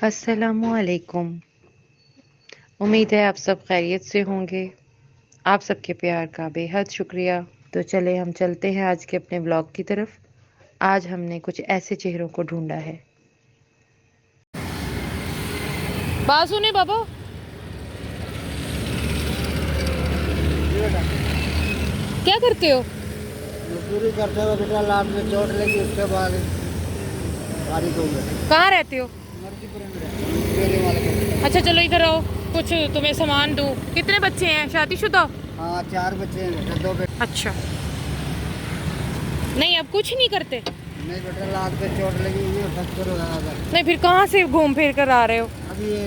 अस्सलामुअलैकुम। उम्मीद है आप सब खैरियत से होंगे। आप सबके प्यार का बेहद शुक्रिया। तो चले हम चलते हैं आज के अपने व्लॉग की तरफ। आज हमने कुछ ऐसे चेहरों को ढूंढा है। बात सुने बाबा, क्या करते हो? मजदूरी करते हुए बेटा लात में चोट लगी, उसके बाद बारिश हो गई। कहाँ रहते हो? मर्जीपुर में रहते वाले को। अच्छा चलो इधर आओ, कुछ तुम्हें सामान दूँ। कितने बच्चे हैं? शादीशुदा? हाँ 4 बच्चे हैं बेटा, 2 बेटे। अच्छा, नहीं अब कुछ नहीं करते? नहीं बेटा, लात पे चोट लगी हुई है, फ्रैक्चर हो गया था। नहीं फिर कहाँ से घूम फिर कर आ रहे हो? अभी ये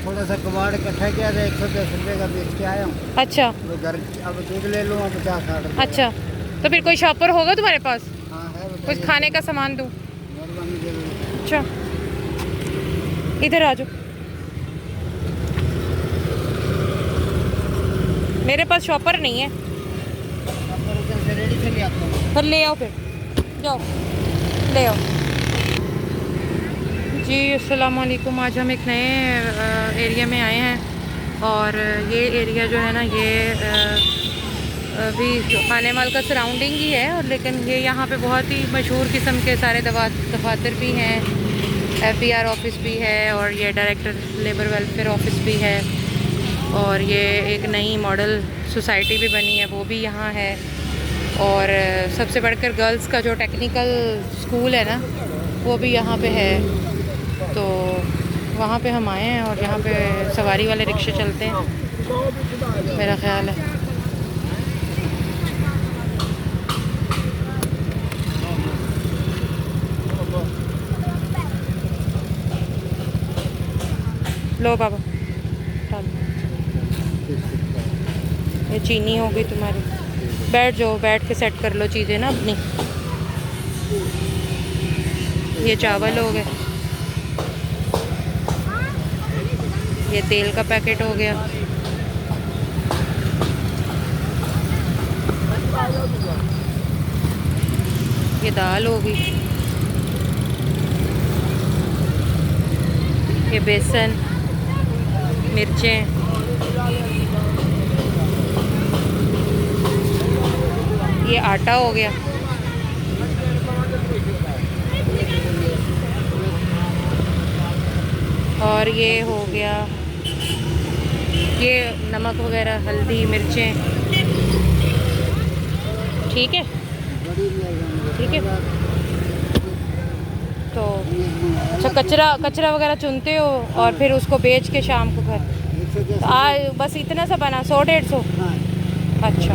थोड़ा सा कबाड़ इकट्ठा किया था, 110 रुपये का बेच के आया हूँ। अच्छा तो घर अब दूध ले लूँ 50-60 रुपये। अच्छा, तो फिर कोई शॉपर होगा तुम्हारे पास? हाँ है बेटा, कुछ खाने का सामान दूँ? मेहरबानी जरूर। अच्छा इधर आ जाओ, मेरे पास शॉपर नहीं है। रेडी से ले आता हूँ। फिर ले आओ, फिर जाओ ले आओ। जी अस्सलाम वालेकुम। आज हम एक नए एरिया में आए हैं और ये एरिया जो है ना ये अभी खाने माल का सराउंडिंग ही है, और लेकिन ये यहाँ पे बहुत ही मशहूर किस्म के सारे दफातर भी हैं, FBR ऑफिस भी है, और ये डायरेक्टर लेबर वेलफेयर ऑफिस भी है, और ये एक नई मॉडल सोसाइटी भी बनी है वो भी यहाँ है, और सबसे बढ़कर गर्ल्स का जो टेक्निकल स्कूल है ना वो भी यहाँ पे है। तो वहाँ पे हम आए हैं और यहाँ पे सवारी वाले रिक्शे चलते हैं मेरा ख्याल है। लो बाबा, ये चीनी हो गई तुम्हारी। बैठ जाओ, बैठ के सेट कर लो चीज़ें ना अपनी। ये चावल हो गए, ये तेल का पैकेट हो गया, ये दाल हो गई, ये बेसन, मिर्चें, ये आटा हो गया, और ये हो गया ये नमक वगैरह, हल्दी, मिर्चें। ठीक है ठीक है। तो अच्छा, कचरा कचरा वगैरह चुनते हो और फिर उसको बेच के शाम को घर। तो आज बस इतना सा बना, 100-150? अच्छा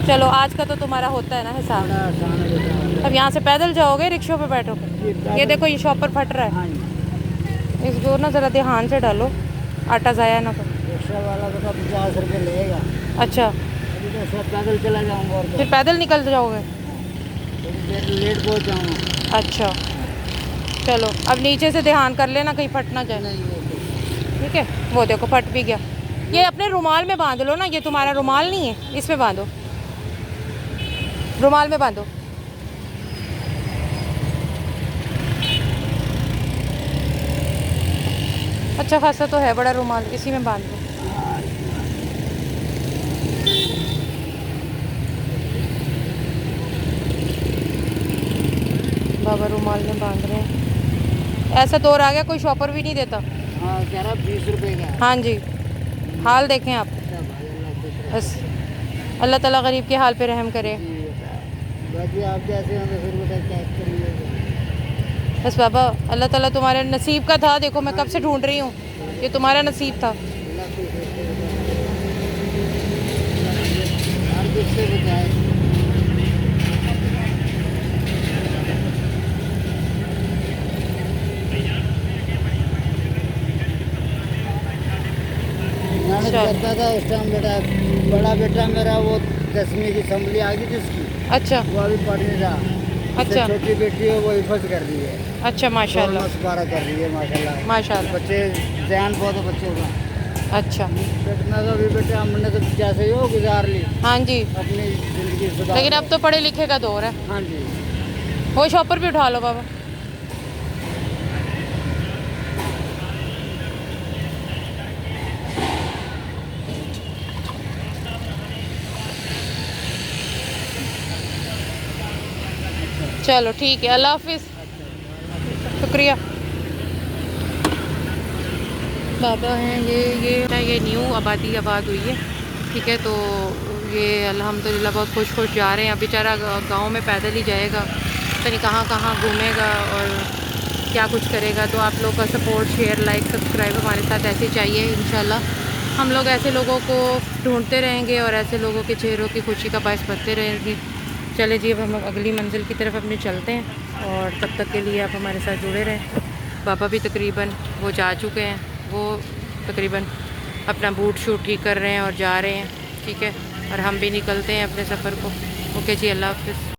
चलो, आज का तो तुम्हारा होता है ना हिसाब। अब यहाँ से पैदल जाओगे, रिक्शों पे बैठोगे? ये देखो ये शॉपर फट रहा है, इसको ना ज़रा ध्यान से डालो, आटा ज़ाया ना करो। रिक्शा वाला तो 50 रुपये लेगा। अच्छा, अभी तो सब पैदल चला जाऊँगा और फिर पैदल निकल जाओगे? लेट पहुँच जाऊँगा। अच्छा चलो, अब नीचे से ध्यान कर लेना कहीं फट ना जाए। ठीक है, वो देखो फट भी गया। ये अपने रुमाल में बांध लो ना, ये तुम्हारा रुमाल नहीं है, इसमें बांधो, रुमाल में बांधो। अच्छा खासा तो है बड़ा रुमाल, इसी में बांध दो। बाबा रुमाल में बांध रहे हैं। ऐसा दौर आ गया, कोई शॉपर भी नहीं देता। हाँ कह रहा 20 रुपये का। हाँ जी, हाल देखें आप। बस अल्लाह ताला गरीब के हाल पे रहम करे। बाकी आप कैसे होंगे फिर बेटा, क्या करेंगे? बस बाबा अल्लाह ताला तुम्हारे नसीब का था, देखो मैं कब से ढूंढ रही हूँ, ये तुम्हारा नसीब था। हर कुछ से बचाए। मेहनत करता था उस टाइम बेटा। बड़ा बेटा मेरा वो 10वीं की असेंबली आ गई थी उसकी। अच्छा वो अभी पढ़ने जा। अच्छा छोटी बेटी है वो हिफज कर रही है। अच्छा माशाल्लाह 12 कर रही है माशाल्लाह। माशाल्लाह। बच्चे ध्यान बहुत बच्चों का। अच्छा बेटा तो अभी बेटा हमने तो जैसे ही हो गुजार ली हाँ जी, अपनी जिंदगी सुधार। लेकिन अब तो पढ़े लिखे का दौर है। हाँ जी। वो शॉपर भी उठा लो बाबा। चलो ठीक है, अल्लाह हाफिज़, शुक्रिया। बाबा हैं ये न्यू आबादी आबाद हुई है, ठीक है। तो ये अल्हम्दुलिल्लाह बहुत खुश जा रहे हैं। अब बेचारा गांव में पैदल ही जाएगा, पता नहीं कहाँ कहाँ घूमेगा और क्या कुछ करेगा। तो आप लोग का सपोर्ट, शेयर, लाइक, सब्सक्राइब हमारे साथ ऐसे चाहिए। इंशाल्लाह हम लोग ऐसे लोगों को ढूंढते रहेंगे और ऐसे लोगों के चेहरों की खुशी का बायस बनते रहेंगे। चले जी, अब हम लोग अगली मंजिल की तरफ अपने चलते हैं और तब तक के लिए आप हमारे साथ जुड़े रहें। बाबा भी तकरीबन वो जा चुके हैं, वो तकरीबन अपना बूट शूट ठीक कर रहे हैं और जा रहे हैं, ठीक है। और हम भी निकलते हैं अपने सफ़र को। ओके जी, अल्लाह हाफिज़।